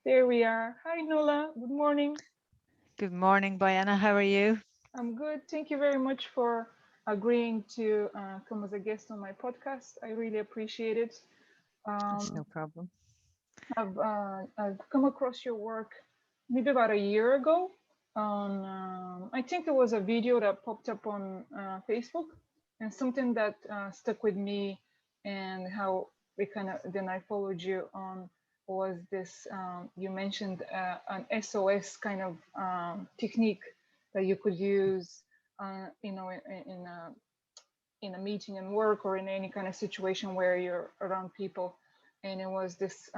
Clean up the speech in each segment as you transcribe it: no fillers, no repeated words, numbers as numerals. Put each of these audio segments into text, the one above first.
There we are. Hi, Nola. Good morning. Good morning, Boyana. How are you? I'm good. Thank you very much for agreeing to come as a guest on my podcast. I really appreciate it. That's no Um, problem. I've come across your work maybe about a year ago on I think it was a video that popped up on Facebook, and something that stuck with me, and how we kind of then I followed you on was this. You mentioned an SOS kind of technique that you could use, in a meeting and work, or in any kind of situation where you're around people. And it was this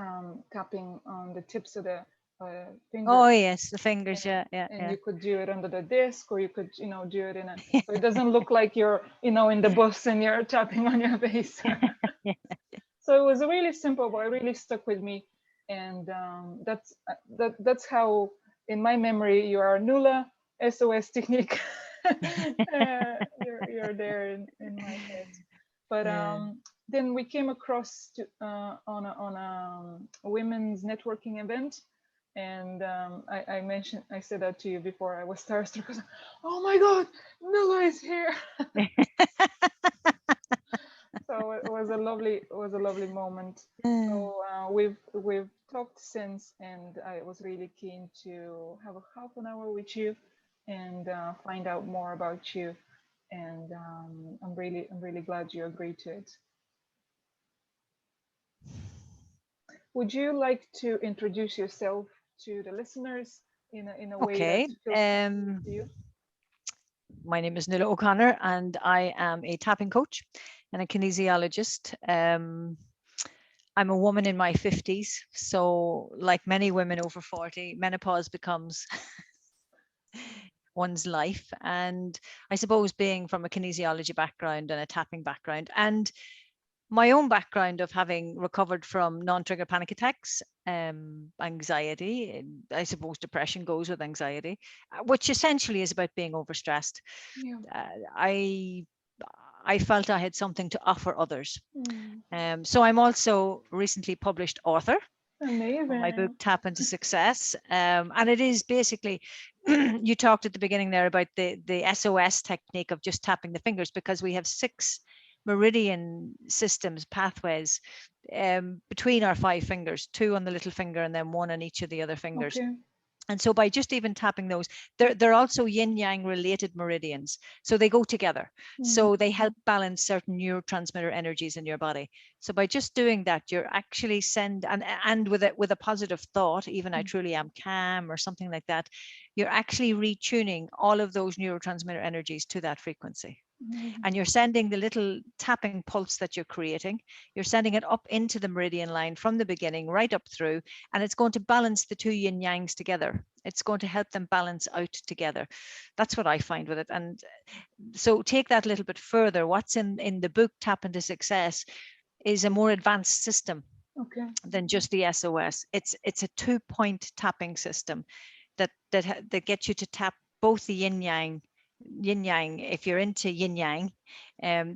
tapping on the tips of the Oh, fingers. yes, the fingers. and Yeah, yeah, and yeah. you could do it under the desk, or you could do it in a, so it doesn't look like you're in the bus and you're tapping on your face. Yeah. So it was really simple, but it really stuck with me. And that's how, in my memory, you are Nula SOS technique. You're there in my head. But Yeah. then we came across on a women's networking event, and I said that to you before. I was starstruck. I was like, oh my god, Nula is here. So it was a lovely moment. Mm. So we've talked since, and I was really keen to have a half an hour with you and find out more about you. And I'm really glad you agreed to it. Would you like to introduce yourself to the listeners in a way that Okay. feels comfortable to you? My name is Nuala O'Connor, and I am a tapping coach and a kinesiologist. I'm a woman in my 50s. So, like many women over 40, menopause becomes one's life. And I suppose being from a kinesiology background and a tapping background, and my own background of having recovered from non-trigger panic attacks, anxiety, I suppose depression goes with anxiety, which essentially is about being overstressed. Yeah. Uh, I I felt I had something to offer others. Mm. So I'm also recently published author of my book Amazing. Tap into Success, and it is basically you talked at the beginning there about the SOS technique of just tapping the fingers, because we have 6 meridian systems, pathways, between our 5 fingers, 2 on the little finger and then 1 on each of the other fingers. Okay. And so by just even tapping those, they're also yin yang related meridians. So they go together. Mm. So they help balance certain neurotransmitter energies in your body. So by just doing that, you're actually and with a positive thought, even I truly am calm or something like that, you're actually retuning all of those neurotransmitter energies to that frequency. Amazing. And you're sending the little tapping pulse that you're creating, you're sending it up into the meridian line from the beginning right up through, and it's going to balance the 2 yin yangs together. It's going to help them balance out together. That's what I find with it. And so take that a little bit further. What's in the book Tap into Success is a more advanced system Okay. than just the SOS. It's a 2-point tapping system that gets you to tap both the yin yang. If you're into yin yang,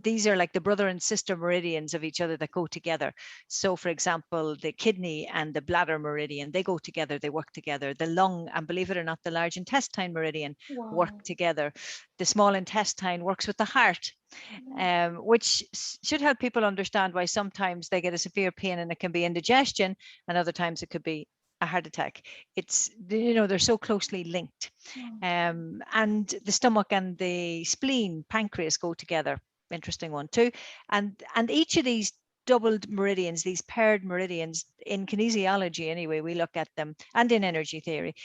these are like the brother and sister meridians of each other that go together. So for example, the kidney and the bladder meridian, they go together, they work together. The lung, and believe it or not, the large intestine meridian work Wow. together. The small intestine works with the heart, which should help people understand why sometimes they get a severe pain and it can be indigestion, and other times it could be a heart attack. They're so closely linked. Wow. And the stomach and the spleen, pancreas go together. Interesting one too. And each of these doubled meridians, these paired meridians, in kinesiology anyway, we look at them, and in energy theory,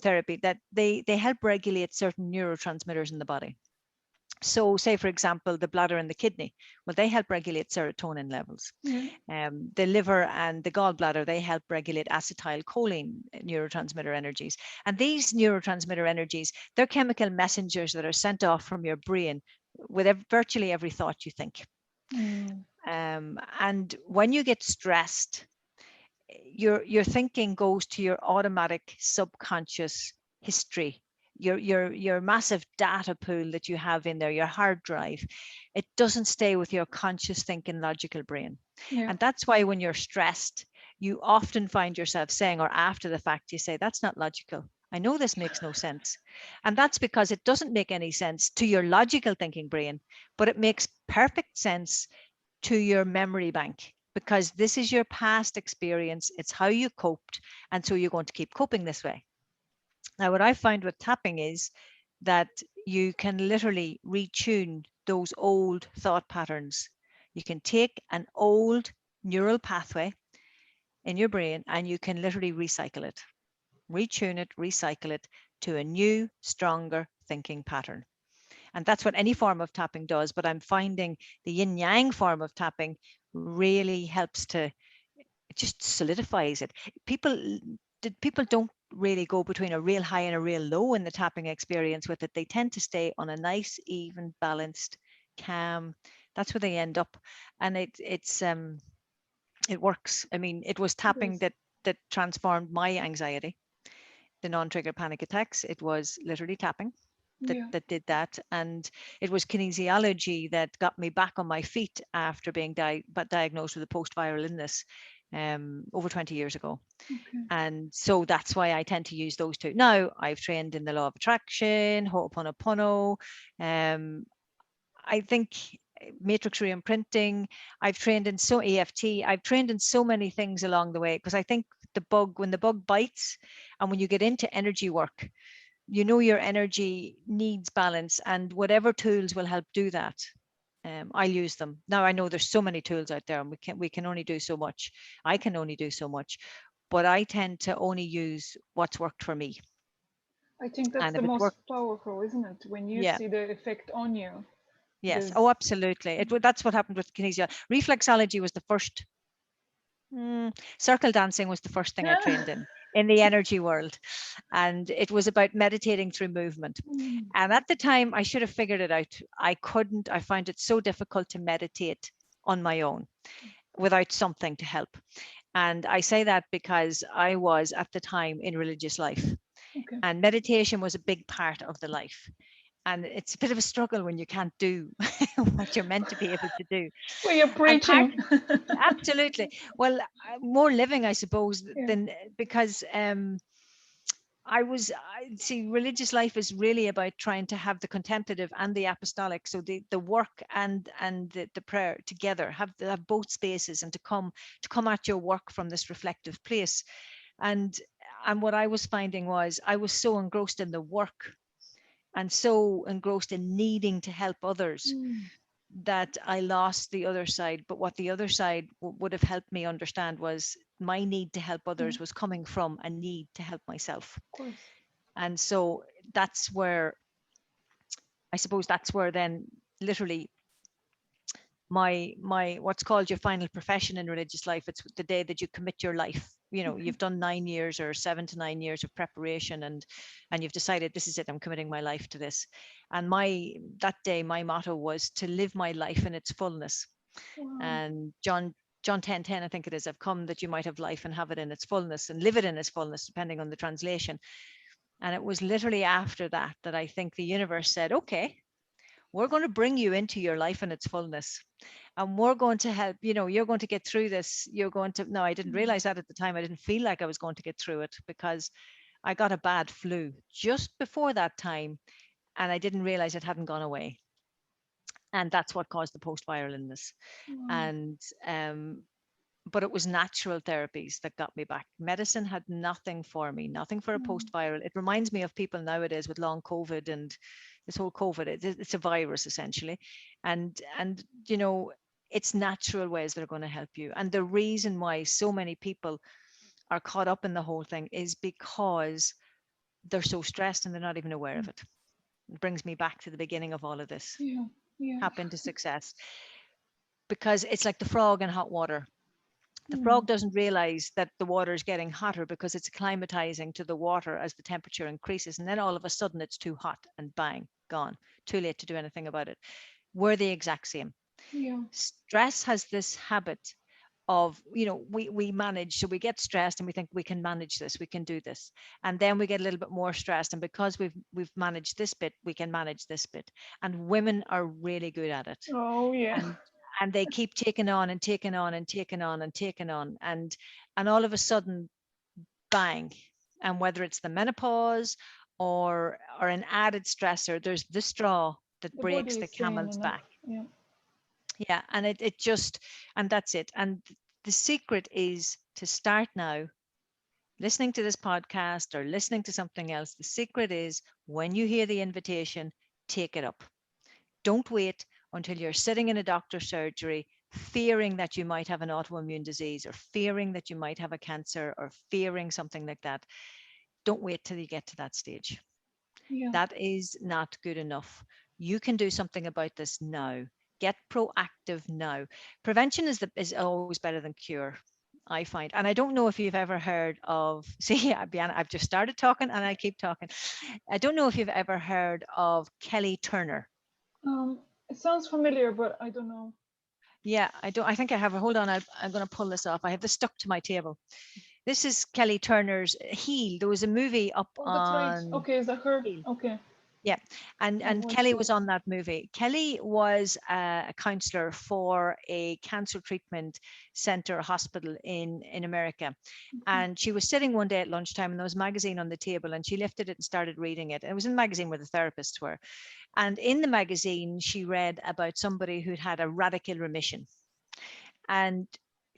therapy, that they help regulate certain neurotransmitters in the body. So say, for example, the bladder and the kidney, well, they help regulate serotonin levels. Yeah. The liver and the gallbladder, they help regulate acetylcholine neurotransmitter energies. And these neurotransmitter energies, they're chemical messengers that are sent off from your brain with virtually every thought you think. Mm. And when you get stressed, your thinking goes to your automatic subconscious history, your massive data pool that you have in there, your hard drive. It doesn't stay with your conscious thinking logical brain. Yeah. And that's why when you're stressed, you often find yourself saying, or after the fact, you say, that's not logical. I know this makes no sense. And that's because it doesn't make any sense to your logical thinking brain, but it makes perfect sense to your memory bank, because this is your past experience. It's how you coped. And so you're going to keep coping this way. Now, what I find with tapping is that you can literally retune those old thought patterns. You can take an old neural pathway in your brain and you can literally recycle it, retune it, recycle it to a new, stronger thinking pattern. And that's what any form of tapping does. But I'm finding the yin yang form of tapping really helps to, it just solidifies it. People don't really go between a real high and a real low in the tapping experience with it. They tend to stay on a nice, even, balanced, calm. That's where they end up. And it works. I mean, it was tapping that transformed my anxiety, the non-trigger panic attacks. It was literally tapping that did that. And it was kinesiology that got me back on my feet after being diagnosed with a post-viral illness over 20 years ago. Okay. And so that's why I tend to use those two. Now, I've trained in the law of attraction, Ho'oponopono. I think matrix reimprinting. I've trained in so EFT. I've trained in so many things along the way, because I think when the bug bites and when you get into energy work, you know your energy needs balance, and whatever tools will help do that, I'll use them. Now I know there's so many tools out there, and we can only do so much. I can only do so much, but I tend to only use what's worked for me. I think that's And the if it most worked, powerful, isn't it? When you yeah, see the effect on you. yes, There's oh, absolutely. That's what happened with kinesia. Reflexology was the first. Circle dancing was the first thing I trained in the energy world. And it was about meditating through movement. And at the time, I should have figured it out. I couldn't. I found it so difficult to meditate on my own without something to help. And I say that because I was at the time in religious life, Okay. and meditation was a big part of the life. And it's a bit of a struggle when you can't do what you're meant to be able to do. Well, you're And part, preaching. absolutely. Well, more living, I suppose, Yeah. than because I see religious life is really about trying to have the contemplative and the apostolic. So the work and the prayer together, have both spaces, and to come at your work from this reflective place. And what I was finding was I was so engrossed in the work and so engrossed in needing to help others that I lost the other side. But what the other side would have helped me understand was my need to help others was coming from a need to help myself. Of course. And so that's where, I suppose that's where then literally my what's called your final profession in religious life, it's the day that you commit your life. You've done 9 years or 7 to 9 years of preparation, and you've decided, this is it, I'm committing my life to this. And that day my motto was to live my life in its fullness. Wow. And John 10:10, I think it is, I've come that you might have life and have it in its fullness, and live it in its fullness, depending on the translation. And it was literally after that I think the universe said, okay, we're going to bring you into your life in its fullness, and we're going to help. You're going to get through this. You're going to. No, I didn't realize that at the time. I didn't feel like I was going to get through it, because I got a bad flu just before that time, and I didn't realize it hadn't gone away. And that's what caused the post-viral illness. And but it was natural therapies that got me back. Medicine had nothing for me, nothing for a post-viral. It reminds me of people nowadays with long COVID and this whole COVID. It's a virus essentially, and it's natural ways that are going to help you. And the reason why so many people are caught up in the whole thing is because they're so stressed and they're not even aware of it. It brings me back to the beginning of all of this. Yeah. Tap into success, because it's like the frog in hot water. The frog doesn't realize that the water is getting hotter because it's acclimatizing to the water as the temperature increases. And then all of a sudden it's too hot and bang, gone. Too late to do anything about it. We're the exact same. Yeah. Stress has this habit of, we manage. So we get stressed and we think we can manage this, we can do this. And then we get a little bit more stressed. And because we've managed this bit, we can manage this bit. And women are really good at it. Oh yeah. and they keep taking on and taking on and taking on and taking on, and all of a sudden, bang. And whether it's the menopause or an added stressor, there's the straw that The breaks body the is saying camel's enough. back. Yeah. Yeah, and it just, and that's it. And the secret is to start now, listening to this podcast or listening to something else. The secret is, when you hear the invitation, take it up. Don't wait until you're sitting in a doctor's surgery fearing that you might have an autoimmune disease, or fearing that you might have a cancer, or fearing something like that. Don't wait till you get to that stage. Yeah. That is not good enough. You can do something about this now. Get proactive now. Prevention is always better than cure, I find. And I don't know if you've ever heard of, see, Boyana, I've just started talking and I keep talking. I don't know if you've ever heard of Kelly Turner. It sounds familiar, but I don't know. Yeah, I don't. I think I have. Hold on, I'm going to pull this off. I have this stuck to my table. This is Kelly Turner's Heal. There was a movie up Oh, that's right. on Okay, is that her? Heal. Okay, Yeah, I and watched Kelly it. was on that movie. Kelly was a counselor for a cancer treatment center hospital in America, and she was sitting one day at lunchtime, and there was a magazine on the table, and she lifted it and started reading it. And it was in the magazine where the therapists were, and in the magazine she read about somebody who'd had a radical remission, and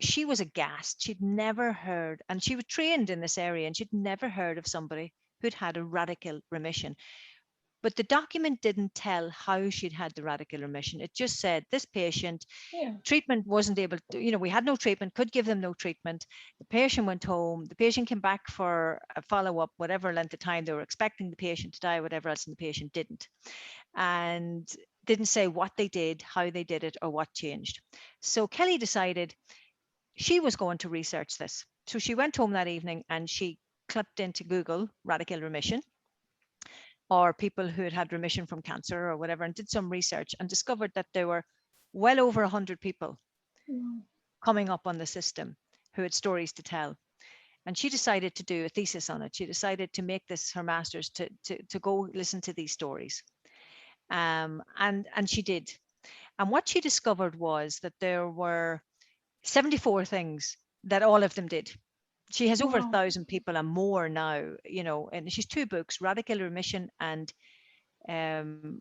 she was aghast. She'd never heard, and she was trained in this area, and she'd never heard of somebody who'd had a radical remission. But the document didn't tell how she'd had the radical remission. It just said this patient, Yeah. treatment wasn't able to, we had no treatment, could give them no treatment. The patient went home, the patient came back for a follow-up, whatever length of time they were expecting the patient to die, whatever else, and the patient didn't. And didn't say what they did, how they did it, or what changed. So Kelly decided she was going to research this. So she went home that evening and she clipped into Google radical remission, or people who had had remission from cancer or whatever, and did some research and discovered that there were well over 100 people coming up on the system who had stories to tell. And she decided to do a thesis on it. She decided to make this her master's, to go listen to these stories. And she did. And what she discovered was that there were 74 things that all of them did. She has over 1,000 people and more now, and she's two books, Radical Remission and um,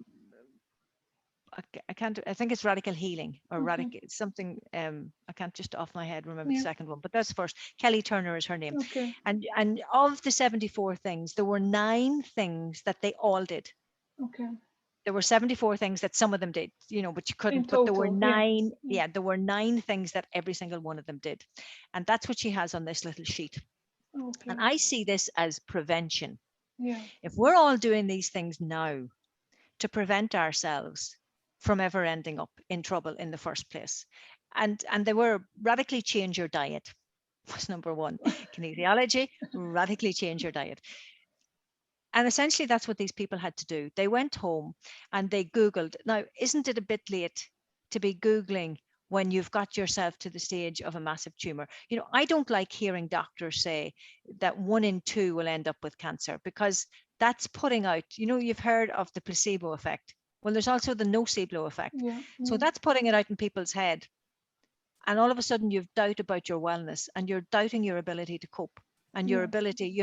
I can't, I think it's Radical Healing or Radical something. I can't just off my head remember the second one, but that's first. Kelly Turner is her name. Okay. And of the 74 things, there were 9 things that they all did. Okay. There were 74 things that some of them did, but you couldn't. In But there were total, 9, yeah. there were 9 things that every single one of them did. And that's what she has on this little sheet. Okay. And I see this as prevention. Yeah. If we're all doing these things now to prevent ourselves from ever ending up in trouble in the first place. And they were radically change your diet was number 1. Kinesiology, radically change your diet. And essentially that's what these people had to do. They went home and they Googled. Now, isn't it a bit late to be Googling when you've got yourself to the stage of a massive tumor? I don't like hearing doctors say that 1 in 2 will end up with cancer, because that's putting out, you've heard of the placebo effect. Well, there's also the nocebo effect. Yeah. So that's putting it out in people's head. And all of a sudden you've doubt about your wellness, and you're doubting your ability to cope, and your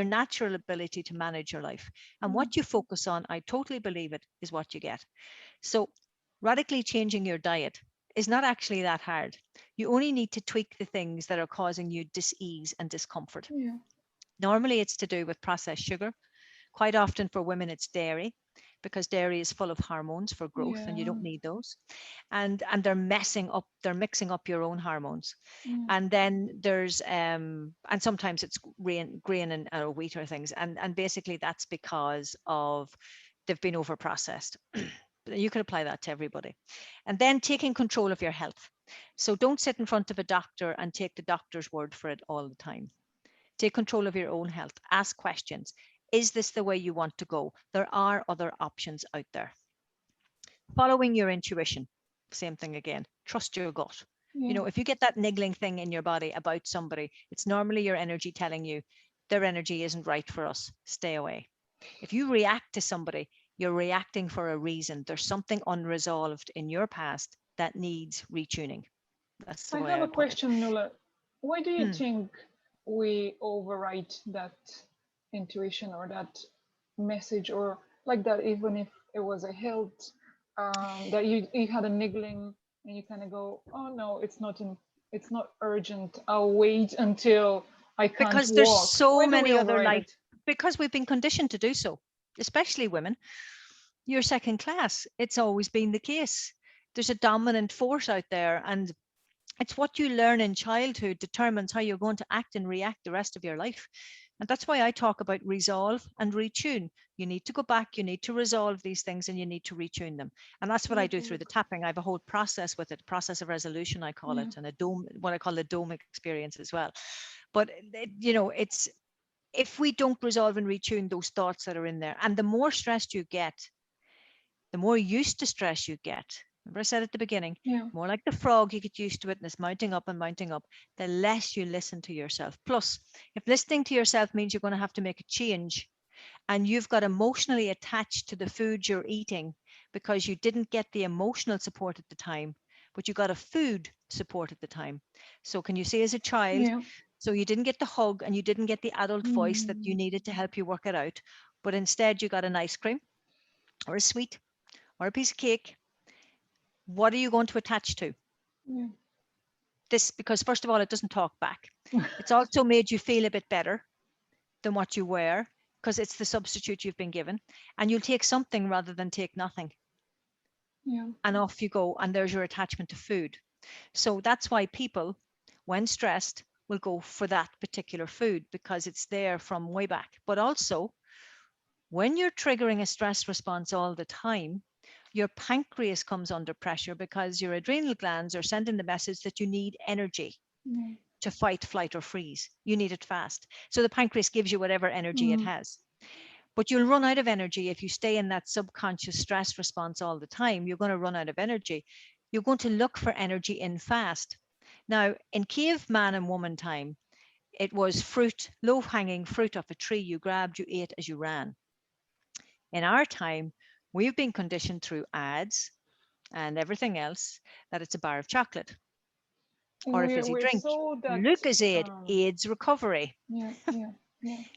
natural ability to manage your life. And what you focus on, I totally believe it, is what you get. So radically changing your diet is not actually that hard. You only need to tweak the things that are causing you dis-ease and discomfort. Yeah. Normally it's to do with processed sugar. Quite often for women, it's dairy, because dairy is full of hormones for growth and you don't need those. And they're mixing up your own hormones. And then there's and sometimes it's grain and wheat or things. And basically that's because of they've been over processed. You could apply that to everybody. And then taking control of your health. So don't sit in front of a doctor and take the doctor's word for it all the time. Take control of your own health. Ask questions. Is this the way you want to go? There are other options out there. Following your intuition. Same thing again. Trust your gut. If you get that niggling thing in your body about somebody, it's normally your energy telling you their energy isn't right for us. Stay away. If you react to somebody, you're reacting for a reason. There's something unresolved in your past that needs retuning. That's the I way have I a put it. question, Nuala. Why do you Hmm. think we overwrite that intuition or that message or like that, even if it was a health that you had a niggling and you kind of go, oh no, it's not urgent. I'll wait until I can't Because there's walk. so Why do we many other overwrite life, it? because we've been conditioned to do so, especially women. You're second class. It's always been the case. There's a dominant force out there, and it's what you learn in childhood determines how you're going to act and react the rest of your life. And that's why I talk about resolve and retune. You need to go back, you need to resolve these things, and you need to retune them. And that's what I do through the tapping. I have a whole process with it, process of resolution, I call it, and a dome, what I call the dome experience as well. But it's, if we don't resolve and retune those thoughts that are in there, and the more stressed you get, the more used to stress you get. Remember I said at the beginning, more like the frog, you get used to it and it's mounting up and mounting up, the less you listen to yourself. Plus, if listening to yourself means you're going to have to make a change and you've got emotionally attached to the food you're eating because you didn't get the emotional support at the time, but you got a food support at the time. So can you see as a child, so you didn't get the hug and you didn't get the adult voice that you needed to help you work it out, but instead you got an ice cream or a sweet or a piece of cake. What are you going to attach to? This, because first of all, it doesn't talk back. It's also made you feel a bit better than what you were because it's the substitute you've been given, and you'll take something rather than take nothing. And off you go, and there's your attachment to food. So that's why people, when stressed, will go for that particular food because it's there from way back. But also, when you're triggering a stress response all the time, your pancreas comes under pressure because your adrenal glands are sending the message that you need energy to fight, flight, or freeze. You need it fast. So the pancreas gives you whatever energy it has. But you'll run out of energy if you stay in that subconscious stress response all the time. You're going to run out of energy. You're going to look for energy in fast. Now, in caveman and woman time, it was fruit, low-hanging fruit off a tree you grabbed, you ate as you ran. In our time, we've been conditioned through ads and everything else that it's a bar of chocolate or a fizzy We're drink. so that Lucozade aids recovery. Do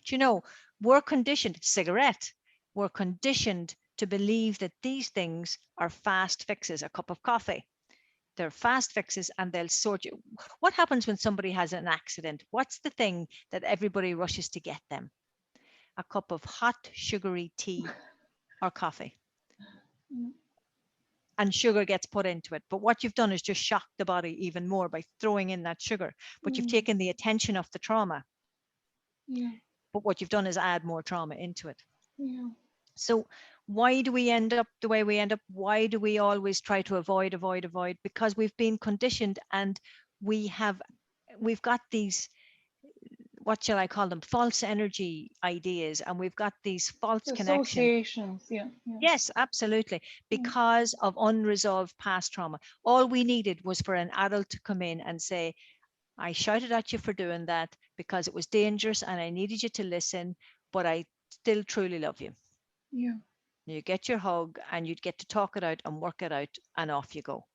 you know, we're conditioned, cigarette, we're conditioned to believe that these things are fast fixes, a cup of coffee. They're fast fixes and they'll sort you. What happens when somebody has an accident? What's the thing that everybody rushes to get them? A cup of hot, sugary tea or coffee. And sugar gets put into it. But what you've done is just shock the body even more by throwing in that sugar. But you've taken the attention off the trauma. But what you've done is add more trauma into it. So why do we end up the way we end up? Why do we always try to avoid? Because we've been conditioned and we've got these, what shall I call them, false energy ideas, and we've got these false connections. Associations, Yes, absolutely. Because of unresolved past trauma. All we needed was for an adult to come in and say, I shouted at you for doing that because it was dangerous and I needed you to listen, but I still truly love you. You get your hug and you'd get to talk it out and work it out, and off you go.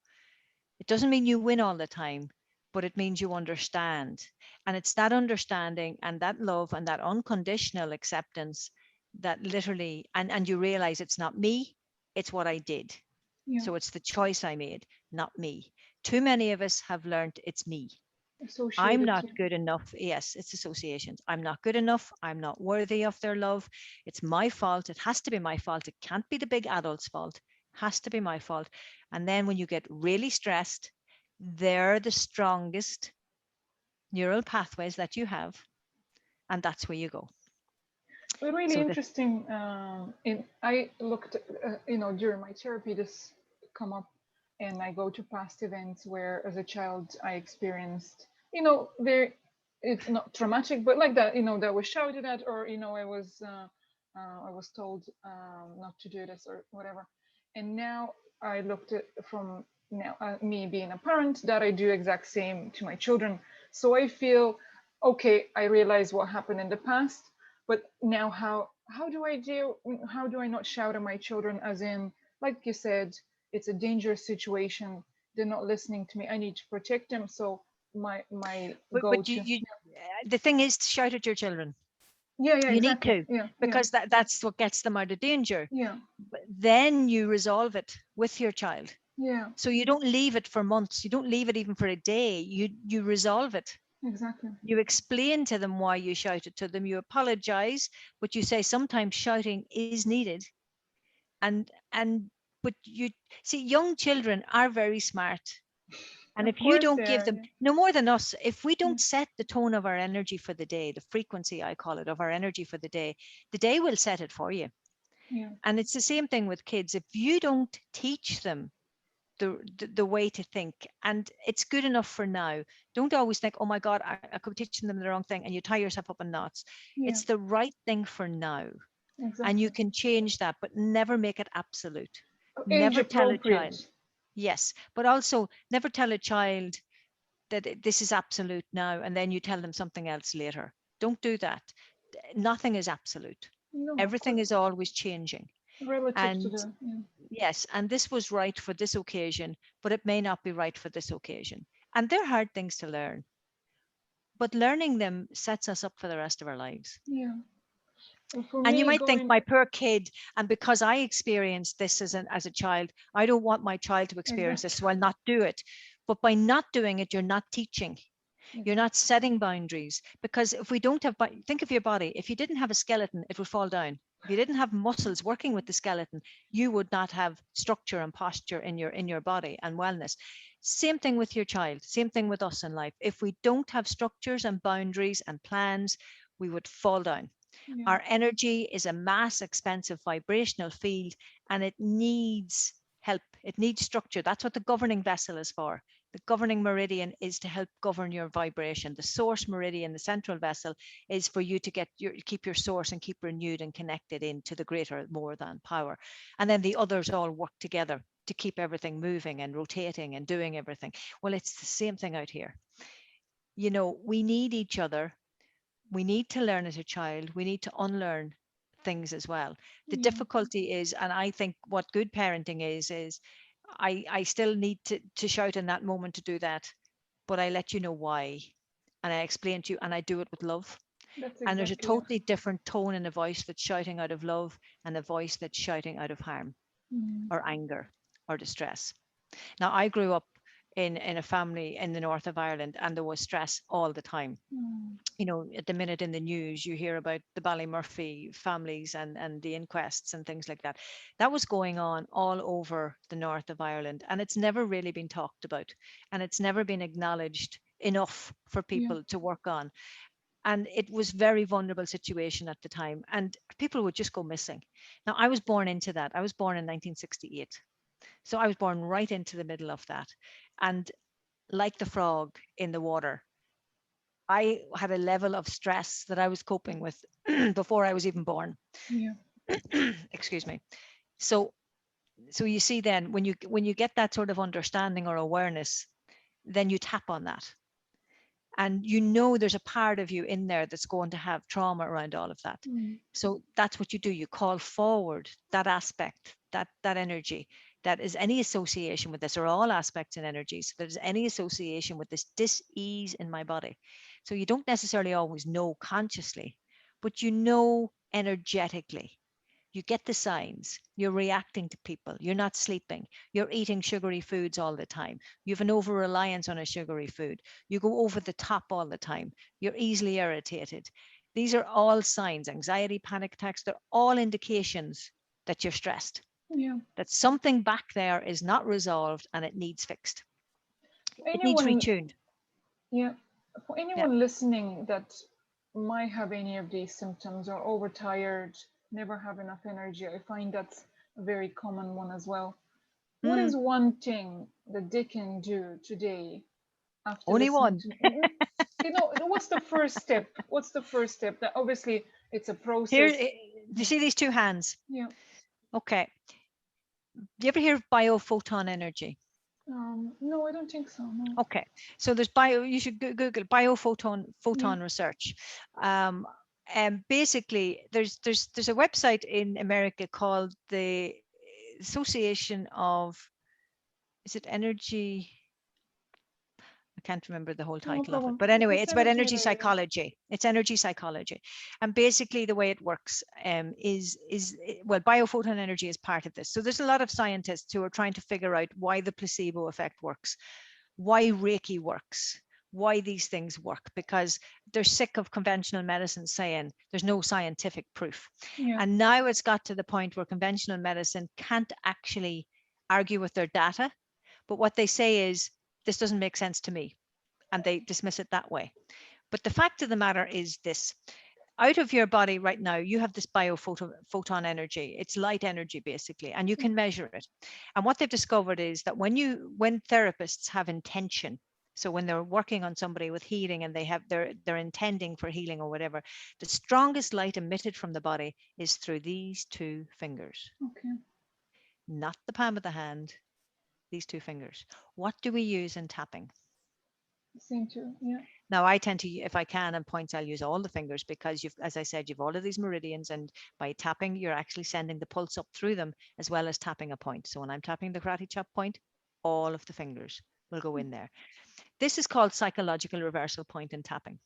It doesn't mean you win all the time, but it means you understand. And it's that understanding and that love and that unconditional acceptance that literally, and you realize it's not me, it's what I did. So it's the choice I made, not me. Too many of us have learned it's me. I'm not good enough. Yes, it's associations. I'm not good enough. I'm not worthy of their love. It's my fault. It has to be my fault. It can't be the big adult's fault. It has to be my fault. And then when you get really stressed, they're the strongest neural pathways that you have. And that's where you go. Well, really So interesting. I looked, during my therapy, this come up, and I go to past events where, as a child, I experienced, there, it's not traumatic, but like that, that was shouted at, or I was told not to do this or whatever. And now I looked at from now me being a parent that I do exact same to my children. So I feel, okay, I realize what happened in the past. But now how do I not shout at my children, as in, like you said, it's a dangerous situation. they're not listening to me. I need to protect them. So my But go-to. the thing is to shout at your children. Yeah, You need exactly. to, Yeah, because that's what gets them out of danger. yeah, But then you resolve it with your child. yeah, So you don't leave it for months. You don't leave it even for a day. You resolve it. exactly. You explain to them why you shouted to them. You apologize, but you say sometimes shouting is needed. And but you see, young children are very smart. And Of if you course don't they give are. them, Yeah. no more than us, if we Yeah. don't set the tone of our energy for the day, the frequency, I call it, of our energy for the day will set it for you. Yeah. And it's the same thing with kids. If you don't teach them the way to think, and it's good enough for now, don't always think, oh my God, I could be teaching them the wrong thing, and you tie yourself up in knots. Yeah. It's the right thing for now. And you Exactly. can change that, but never make it absolute. Age Never tell a child. appropriate. Yes, but also never tell a child that this is absolute now and then you tell them something else later. Don't do that. Nothing is absolute. No, of Everything course. is always changing. Relative to And the. Yeah. yes, and this was right for this occasion, but it may not be right for this occasion. And they're hard things to learn, but learning them sets us up for the rest of our lives. Yeah. For And you me, might think, going my poor kid, and because I experienced this as a child, I don't want my child to experience this, exactly. so I'll not do it. But by not doing it, you're not teaching. You're Exactly. not setting boundaries, because if we don't have, think of your body. If you didn't have a skeleton, it would fall down. If you didn't have muscles working with the skeleton, you would not have structure and posture in your body and wellness. Same thing with your child. Same thing with us in life. If we don't have structures and boundaries and plans, we would fall down. Yeah. Our energy is a mass expensive vibrational field, and it needs help. It needs structure. That's what the governing vessel is for. The governing meridian is to help govern your vibration. The source meridian, the central vessel, is for you to keep your source and keep renewed and connected into the greater, more than power. And then the others all work together to keep everything moving and rotating and doing everything. Well, it's the same thing out here. We need each other. We need to learn as a child. We need to unlearn things as well. The Yeah. difficulty is, and I think what good parenting is I still need to shout in that moment to do that, but I let you know why. And I explain to you, and I do it with love. That's And there's a exactly. Yeah. totally different tone in a voice that's shouting out of love and a voice that's shouting out of harm Mm. or anger or distress. Now, I grew up in a family in the north of Ireland, and there was stress all the time. Mm. At the minute in the news, you hear about the Ballymurphy families and the inquests and things like that. That was going on all over the north of Ireland, and it's never really been talked about, and it's never been acknowledged enough for Yeah. people to work on. And it was very vulnerable situation at the time, and people would just go missing. Now, I was born into that. I was born in 1968. So I was born right into the middle of that. And like the frog in the water, I had a level of stress that I was coping with before I was even born. Yeah. Excuse me. So you see, then when you get that sort of understanding or awareness, then you tap on that. And there's a part of you in there that's going to have trauma around all of that. Mm. So that's what you do. You call forward that aspect, that energy that is any association with this, or all aspects and energies. If there's any association with this dis-ease in my body. So you don't necessarily always know consciously, but energetically. You get the signs. You're reacting to people. You're not sleeping. You're eating sugary foods all the time. You have an over reliance on a sugary food. You go over the top all the time. You're easily irritated. These are all signs. Anxiety, panic attacks, they're all indications that you're stressed, Yeah. that something back there is not resolved and it needs fixed. It needs Anyone. retuned. Yeah. For Yeah. anyone listening that might have any of these symptoms or overtired, never have enough energy, I find that's a very common one as well. What Mm, is one thing that they can do today after only listening one. to what's the first step? What's the first step? That obviously it's a Here, process. do you see these two hands? Yeah. Okay. Do you ever hear of biophoton energy? No, I don't think so. No. Okay, so there's you should Google Yeah. photon research. And basically, there's a website in America called the Association of is it energy? I can't remember the whole No title of it, problem. but You can anyway, it's send about it to me energy later. psychology. It's energy psychology, and basically the way it works well, biophoton energy is part of this. So there's a lot of scientists who are trying to figure out why the placebo effect works, why Reiki works, why these things work, because they're sick of conventional medicine saying there's no scientific proof. Yeah. And now it's got to the point where conventional medicine can't actually argue with their data, but what they say is, this doesn't make sense to me, and they dismiss it that way. But the fact of the matter is this: out of your body right now, you have this biophoton energy. It's light energy basically, and you can measure it. And what they've discovered is that when therapists have intention, so when they're working on somebody with healing and they're intending for healing or whatever, the strongest light emitted from the body is through these two fingers, Okay. not the palm of the hand, these two fingers. What do we use in tapping? Same too. Yeah. Now, I tend to, if I can, and points, I'll use all the fingers because you've, as I said, you've all of these meridians, and by tapping, you're actually sending the pulse up through them as well as tapping a point. So when I'm tapping the karate chop point, all of the fingers will go in there. This is called psychological reversal point in tapping.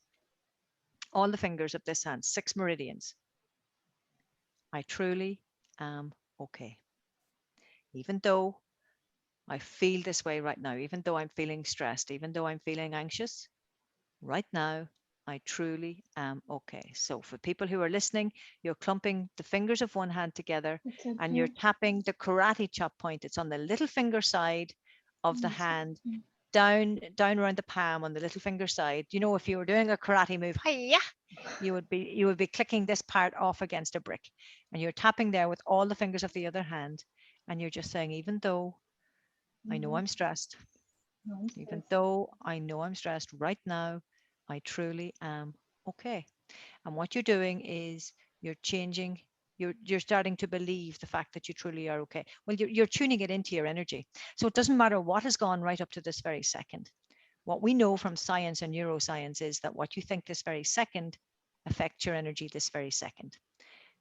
All the fingers of this hand, 6 meridians. I truly am okay. Even though I feel this way right now, even though I'm feeling stressed, even though I'm feeling anxious, right now, I truly am okay. So for people who are listening, you're clumping the fingers of one hand together That's it. and Yeah. you're tapping the karate chop point. It's on the little finger side of the That's it. hand, Yeah. down around the palm on the little finger side. You know, if you were doing a karate move, hiya, you would be clicking this part off against a brick, and you're tapping there with all the fingers of the other hand, and you're just saying, even though I know I'm stressed, No, I'm even stressed. though I know I'm stressed right now, I truly am okay. And what you're doing is you're changing, you're starting to believe the fact that you truly are okay. Well, you're tuning it into your energy. So it doesn't matter what has gone right up to this very second. What we know from science and neuroscience is that what you think this very second affects your energy this very second.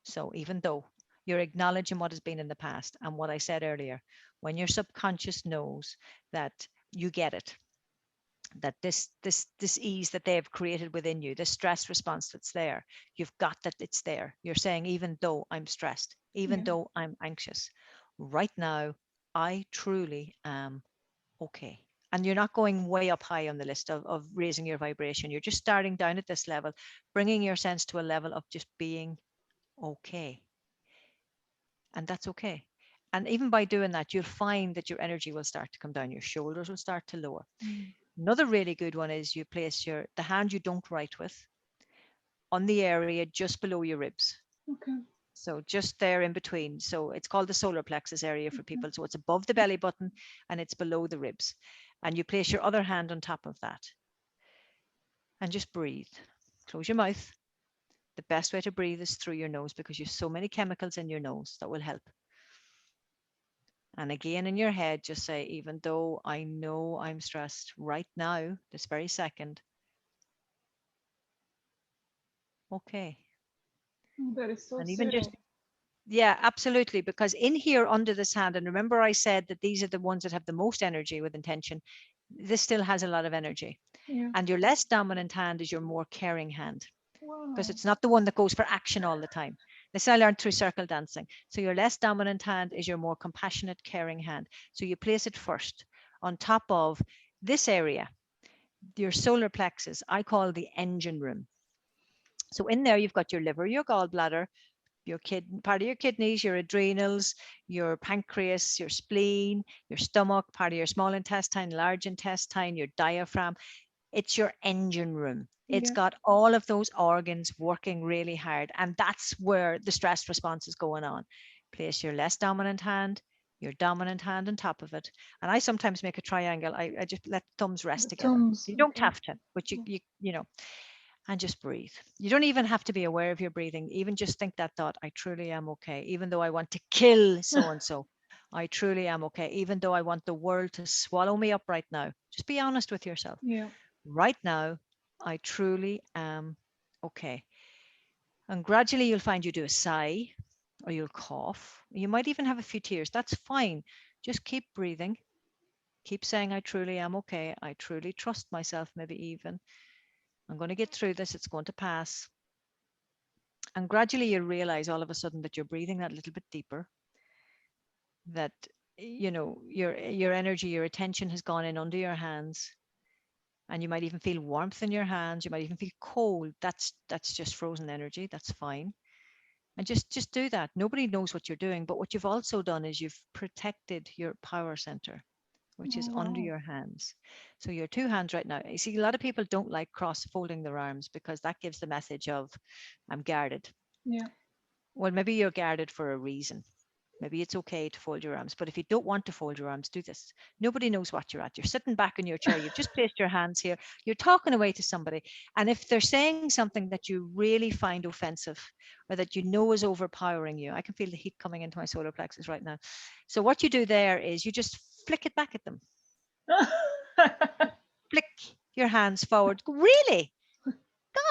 So even though you're acknowledging what has been in the past, and what I said earlier, when your subconscious knows that you get it, that this ease that they have created within you, this stress response that's there, you've got that, it's there. You're saying, even though I'm stressed, even Yeah. though I'm anxious, right now, I truly am okay. And you're not going way up high on the list of raising your vibration. You're just starting down at this level, bringing your sense to a level of just being okay. And that's okay. And even by doing that, you'll find that your energy will start to come down. Your shoulders will start to lower. Another really good one is you place the hand you don't write with on the area just below your ribs. Okay. So just there in between. So it's called the solar plexus area for Okay. people. So it's above the belly button and it's below the ribs. And you place your other hand on top of that. And just breathe. Close your mouth. The best way to breathe is through your nose because you have so many chemicals in your nose that will help. And again, in your head, just say, even though I know I'm stressed right now, this very second, okay. That is so And even just, soothing. yeah, absolutely. Because in here under this hand, and remember I said that these are the ones that have the most energy with intention, this still has a lot of energy. Yeah. And your less dominant hand is your more caring hand because Wow. it's not the one that goes for action all the time. This I learned through circle dancing. So your less dominant hand is your more compassionate, caring hand. So you place it first on top of this area, your solar plexus, I call the engine room. So in there, you've got your liver, your gallbladder, part of your kidneys, your adrenals, your pancreas, your spleen, your stomach, part of your small intestine, large intestine, your diaphragm. It's your engine room. It's Yeah. got all of those organs working really hard. And that's where the stress response is going on. Place your less dominant hand, your dominant hand on top of it. And I sometimes make a triangle. I just let thumbs rest The together. thumbs. You don't Okay. have to, but you know, and just breathe. You don't even have to be aware of your breathing. Even just think that thought, I truly am okay. Even though I want to kill so and so, I truly am okay. Even though I want the world to swallow me up right now, just be honest with yourself. Yeah. Right now, I truly am okay. And gradually you'll find you do a sigh or you'll cough. You might even have a few tears. That's fine. Just keep breathing Keep saying, I truly am okay. I truly trust myself, maybe even. I'm going to get through this. It's going to pass. And gradually you realize all of a sudden that you're breathing that little bit deeper, that your energy, your attention has gone in under your hands, and you might even feel warmth in your hands. You might even feel cold. That's just frozen energy. That's fine. And just do that. Nobody knows what you're doing, but what you've also done is you've protected your power center, which is Oh, under wow. your hands. So your two hands right now. You see, a lot of people don't like cross folding their arms because that gives the message of, I'm guarded. Yeah. Well, maybe you're guarded for a reason. Maybe it's okay to fold your arms, but if you don't want to fold your arms, do this. Nobody knows what you're at. You're sitting back in your chair. You've just placed your hands here. You're talking away to somebody. And if they're saying something that you really find offensive or that you know is overpowering you, I can feel the heat coming into my solar plexus right now. So what you do there is you just flick it back at them. Flick your hands forward. Really?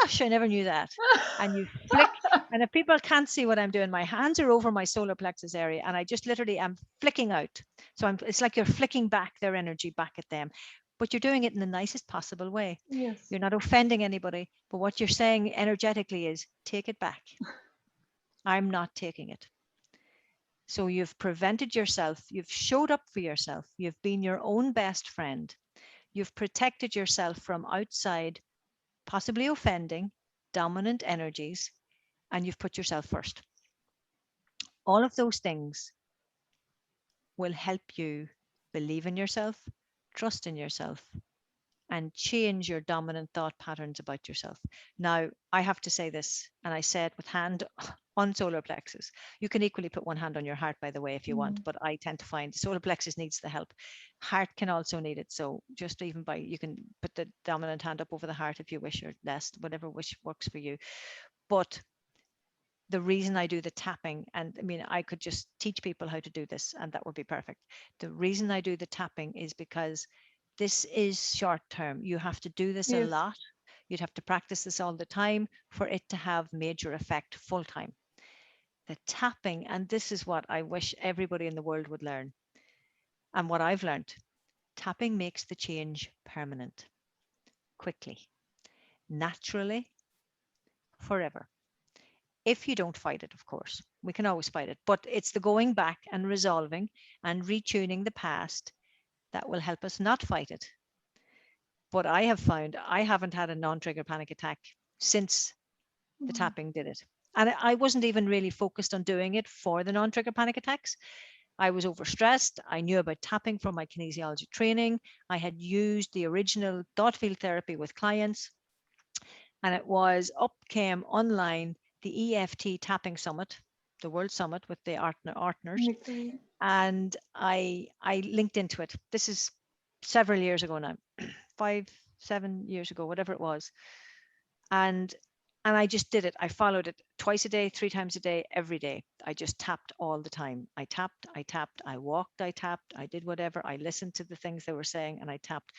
Gosh, I never knew that. And you flick, and if people can't see what I'm doing, my hands are over my solar plexus area, and I just literally am flicking out. So it's like you're flicking back their energy back at them, but you're doing it in the nicest possible way. Yes. You're not offending anybody, but what you're saying energetically is, take it back. I'm not taking it. So you've prevented yourself, you've showed up for yourself, you've been your own best friend, you've protected yourself from outside possibly offending, dominant energies, and you've put yourself first. All of those things will help you believe in yourself, trust in yourself, and change your dominant thought patterns about yourself. Now, I have to say this, and I say it with hand on solar plexus. You can equally put one hand on your heart, by the way, if you want, but I tend to find solar plexus needs the help. Heart can also need it. So just even by, you can put the dominant hand up over the heart if you wish, or less, whatever wish works for you. But the reason I do the tapping, and I mean, I could just teach people how to do this and that would be perfect. The reason I do the tapping is because this is short term. You have to do this a Yes. lot. You'd have to practice this all the time for it to have major effect full time. The tapping, and this is what I wish everybody in the world would learn, and what I've learned, tapping makes the change permanent, quickly, naturally, forever. If you don't fight it, of course, we can always fight it, but it's the going back and resolving and retuning the past that will help us not fight it. But I have found I haven't had a non-trigger panic attack since the tapping did it. And I wasn't even really focused on doing it for the non-trigger panic attacks. I was overstressed. I knew about tapping from my kinesiology training. I had used the original thought field therapy with clients. And it was up came online the EFT tapping summit, the World Summit with the Artners. Okay. And I linked into it. This is several years ago now, 5-7 years ago, whatever it was. And I just did it. I followed it twice a day, 3 times a day, every day. I just tapped all the time. I tapped, I walked, I tapped, I did whatever. I listened to the things they were saying and I tapped.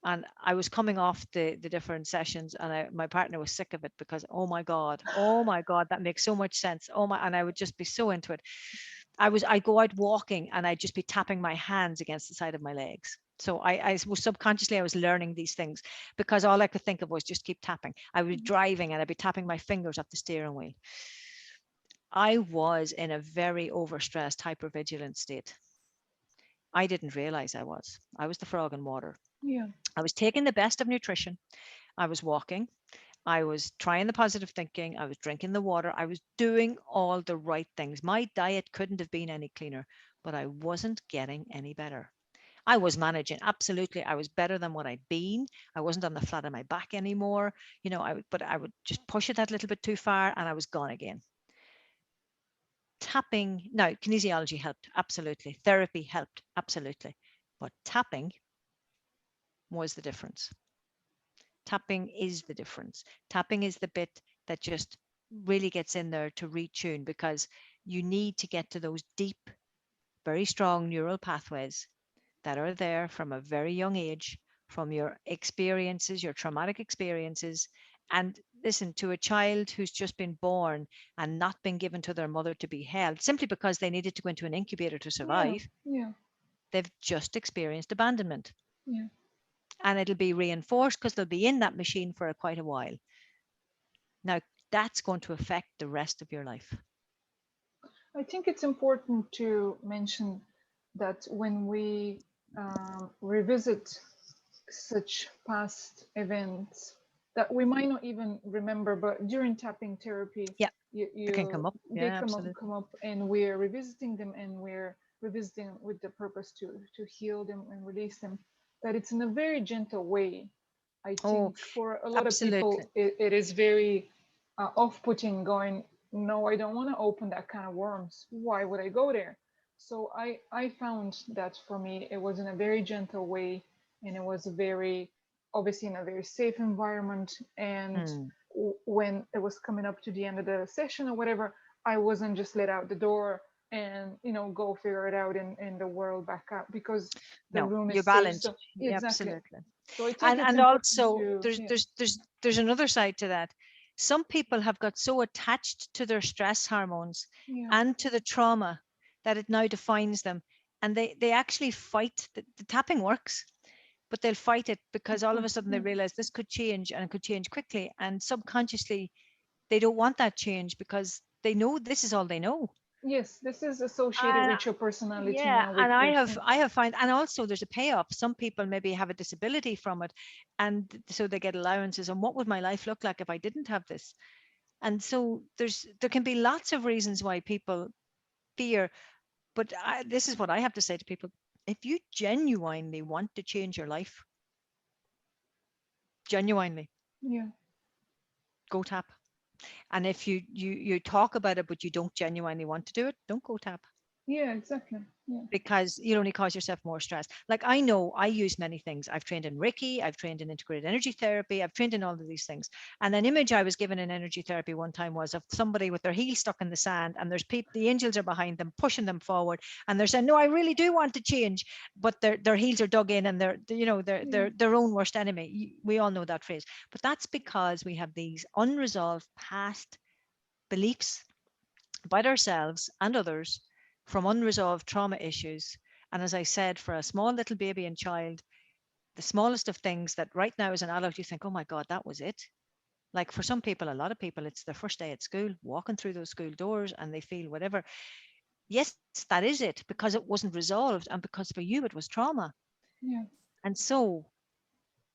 And I was coming off the different sessions, and my partner was sick of it because, oh my God, that makes so much sense. And I would just be so into it. I'd go out walking and I'd just be tapping my hands against the side of my legs. So I was subconsciously, I was learning these things because all I could think of was just keep tapping. I was driving and I'd be tapping my fingers up the steering wheel. I was in a very overstressed, hypervigilant state. I didn't realize I was. I was the frog in water. Yeah. I was taking the best of nutrition. I was walking. I was trying the positive thinking. I was drinking the water. I was doing all the right things. My diet couldn't have been any cleaner, but I wasn't getting any better. I was managing, absolutely. I was better than what I'd been. I wasn't on the flat of my back anymore. But I would just push it that little bit too far and I was gone again. Tapping, now kinesiology helped, absolutely. Therapy helped, absolutely. But tapping was the difference. Tapping is the difference. Tapping is the bit that just really gets in there to retune, because you need to get to those deep, very strong neural pathways that are there from a very young age, from your experiences, your traumatic experiences. And listen, to a child who's just been born and not been given to their mother to be held simply because they needed to go into an incubator to Yeah. survive, Yeah. they've just experienced abandonment. Yeah. And it'll be reinforced because they'll be in that machine for quite a while. Now, that's going to affect the rest of your life. I think it's important to mention that when we revisit such past events that we might not even remember, but during tapping therapy, Yeah, they can come up. they Yeah, absolutely. come up, and we're revisiting them, and we're revisiting with the purpose to heal them and release them. That it's in a very gentle way. I Oh, think for a lot of people, absolutely. it is very off-putting. Going, no, I don't want to open that kind of worms. Why would I go there? So I found that for me, it was in a very gentle way, and it was very obviously in a very safe environment. And Hmm. when it was coming up to the end of the session or whatever, I wasn't just let out the door and go figure it out in the world back up, because the No, room you're is safe. balanced. So Yeah, exactly. absolutely. So I think it's And important also to, there's yeah. there's another side to that. Some people have got so attached to their stress hormones Yeah. and to the trauma that it now defines them, and they actually fight. The tapping works, but they'll fight it because Of all of a course. sudden they Yeah. realize this could change, and it could change quickly, and subconsciously they don't want that change because they know this is all they know. Yes, this is associated And with your personality yeah, now, with and your thing. I have found, and also there's a payoff. Some people maybe have a disability from it, and so they get allowances. And what would my life look like if I didn't have this? And so there can be lots of reasons why people fear. But this is what I have to say to people: if you genuinely want to change your life, genuinely, Yeah. go tap. And if you talk about it but you don't genuinely want to do it, don't go tap. Yeah, exactly. Yeah. Because you'll only cause yourself more stress. Like, I know I use many things. I've trained in Reiki, I've trained in integrated energy therapy, I've trained in all of these things. And an image I was given in energy therapy one time was of somebody with their heel stuck in the sand, and there's people, the angels are behind them, pushing them forward, and they're saying, "No, I really do want to change," but their heels are dug in, and they're Yeah. their own worst enemy. We all know that phrase, but that's because we have these unresolved past beliefs about ourselves and others from unresolved trauma issues. And as I said, for a small little baby and child, the smallest of things that right now as an adult you think, oh my God, that was it. Like, for some people, a lot of people, it's their first day at school, walking through those school doors, and they feel whatever. Yes, that is it, because it wasn't resolved, and because for you it was trauma. Yeah. And so,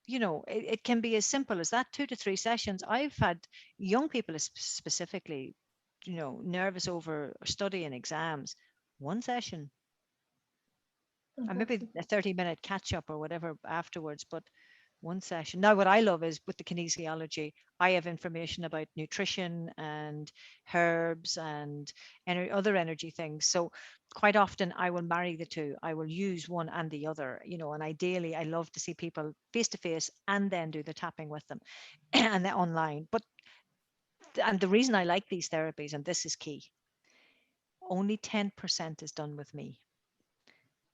it can be as simple as that, 2 to 3 sessions. I've had young people specifically, nervous over studying exams, one session, and maybe Fantastic. a 30-minute catch up or whatever afterwards, but one session. Now, what I love is with the kinesiology, I have information about nutrition and herbs and other energy things. So quite often I will marry the two. I will use one and the other, and ideally I love to see people face to face and then do the tapping with them and then online. And the reason I like these therapies, and this is key, only 10% is done with me.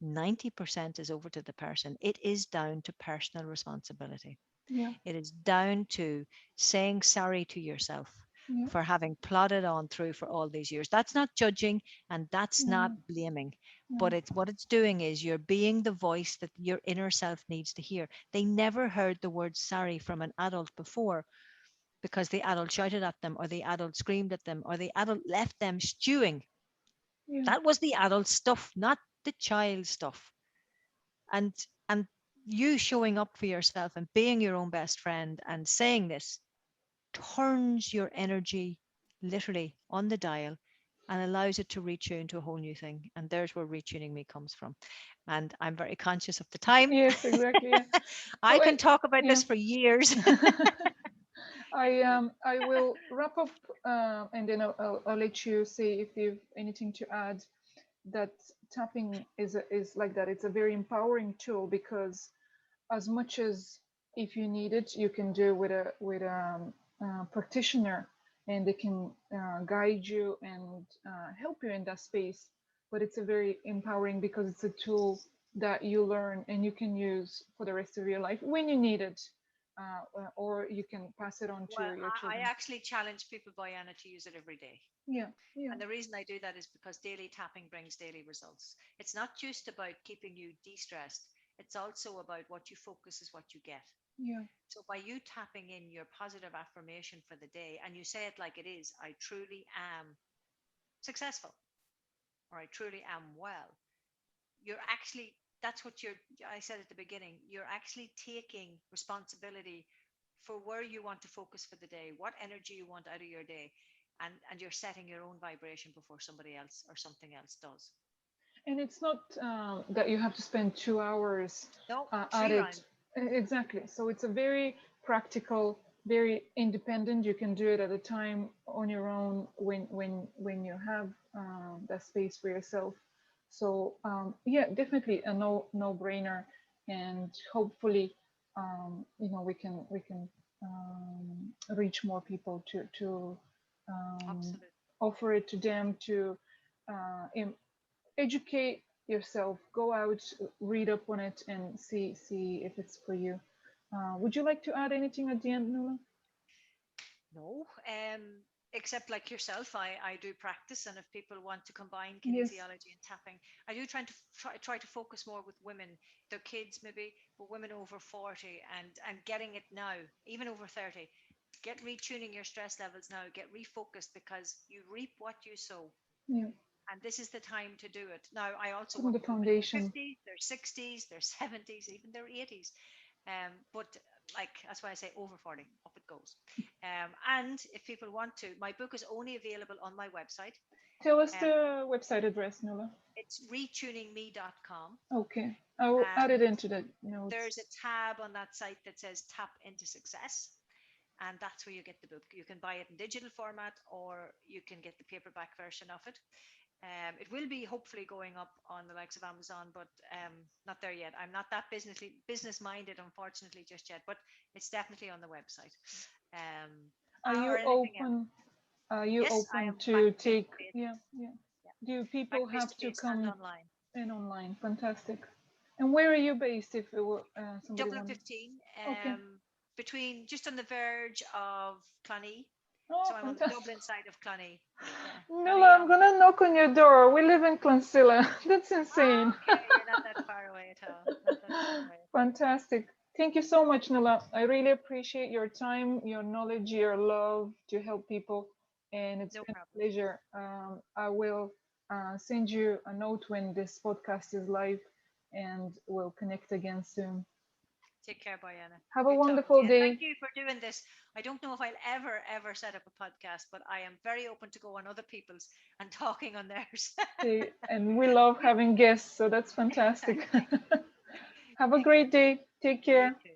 90% is over to the person. It is down to personal responsibility. Yeah. It is down to saying sorry to yourself Yeah. for having plodded on through for all these years. That's not judging, and that's not No. blaming. But No. it's what it's doing is you're being the voice that your inner self needs to hear. They never heard the word sorry from an adult before, because the adult shouted at them, or the adult screamed at them, or the adult left them stewing. Yeah. That was the adult stuff, not the child stuff. And you showing up for yourself and being your own best friend and saying this turns your energy literally on the dial and allows it to retune to a whole new thing. And there's where retuning me comes from. And I'm very conscious of the time. Yes, exactly. Yeah. I So can talk about yeah. this for years. I will wrap up, and then I'll let you say if you've anything to add. That tapping is like that. It's a very empowering tool, because as much as if you need it, you can do with a practitioner, and they can guide you and help you in that space. But it's a very empowering, because it's a tool that you learn and you can use for the rest of your life when you need it. or you can pass it on to Well, your I children? actually challenge people, Boyana, to use it every day. Yeah, yeah, And the reason I do that is because daily tapping brings daily results. It's not just about keeping you de-stressed. It's also about what you focus is what you get. yeah, So by you tapping in your positive affirmation for the day and you say it like it is, I truly am successful or I truly am well, you're actually, that's what you're, I said at the beginning, you're actually taking responsibility for where you want to focus for the day, what energy you want out of your day, and you're setting your own vibration before somebody else or something else does. and it's not that you have to spend 2 hours No, at three it. rounds. Exactly. So it's a very practical, very independent. You can do it at a time on your own when you have that space for yourself. So yeah, definitely a no brainer, and hopefully we can reach more people to Absolutely. offer it to them to educate yourself, go out, read up on it, and see if it's for you. Would you like to add anything at the end, Nula? No, except like yourself, I do practice, and if people want to combine Yes. kinesiology and tapping, I do try to focus more with women, their kids maybe, but women over 40 and getting it now, even over 30. Get retuning your stress levels now, get refocused because you reap what you sow. Yeah. And this is the time to do it. Now, I also Putting work the with women in their foundation. 50s, their 60s, their 70s, even their 80s. But like that's why I say over 40, up it goes. And if people want to, my book is only available on my website. Tell us Um, the website address, Nula. it's retuningme.com. Okay. I will add it And into the notes. there's a tab on that site that says Tap into Success. And that's where you get the book. You can buy it in digital format or you can get the paperback version of it. It will be hopefully going up on the likes of Amazon, but not there yet. I'm not that business minded, unfortunately, just yet. But it's definitely on the website. Are Or you anything else. open? Are you Yes, I open am back to face take? to face. Yeah, yeah. Yeah, Do back people face to have to face and come online. in online? Fantastic. And where are you based if it were, somebody Dublin wanted? 15, Okay. between just on the verge of Clonee. Oh, So I'm on the fantastic. Dublin side of Clonee. Yeah, Nuala, Clonee I'm on. gonna knock on your door. We live in Clonsilla. That's insane. Okay, you're not that far away at all. Not that far away at all. Fantastic. Thank you so much, Nuala. I really appreciate your time, your knowledge, your love to help people, and it's No been a problem. pleasure. I will send you a note when this podcast is live, and we'll connect again soon. Take care, Boyana. Have a Good talking to wonderful you. And thank day. you for doing this. I don't know if I'll ever set up a podcast, but I am very open to go on other people's and talking on theirs. Okay, and we love having guests, so that's fantastic. Have a Take care. great day. Take You care. too.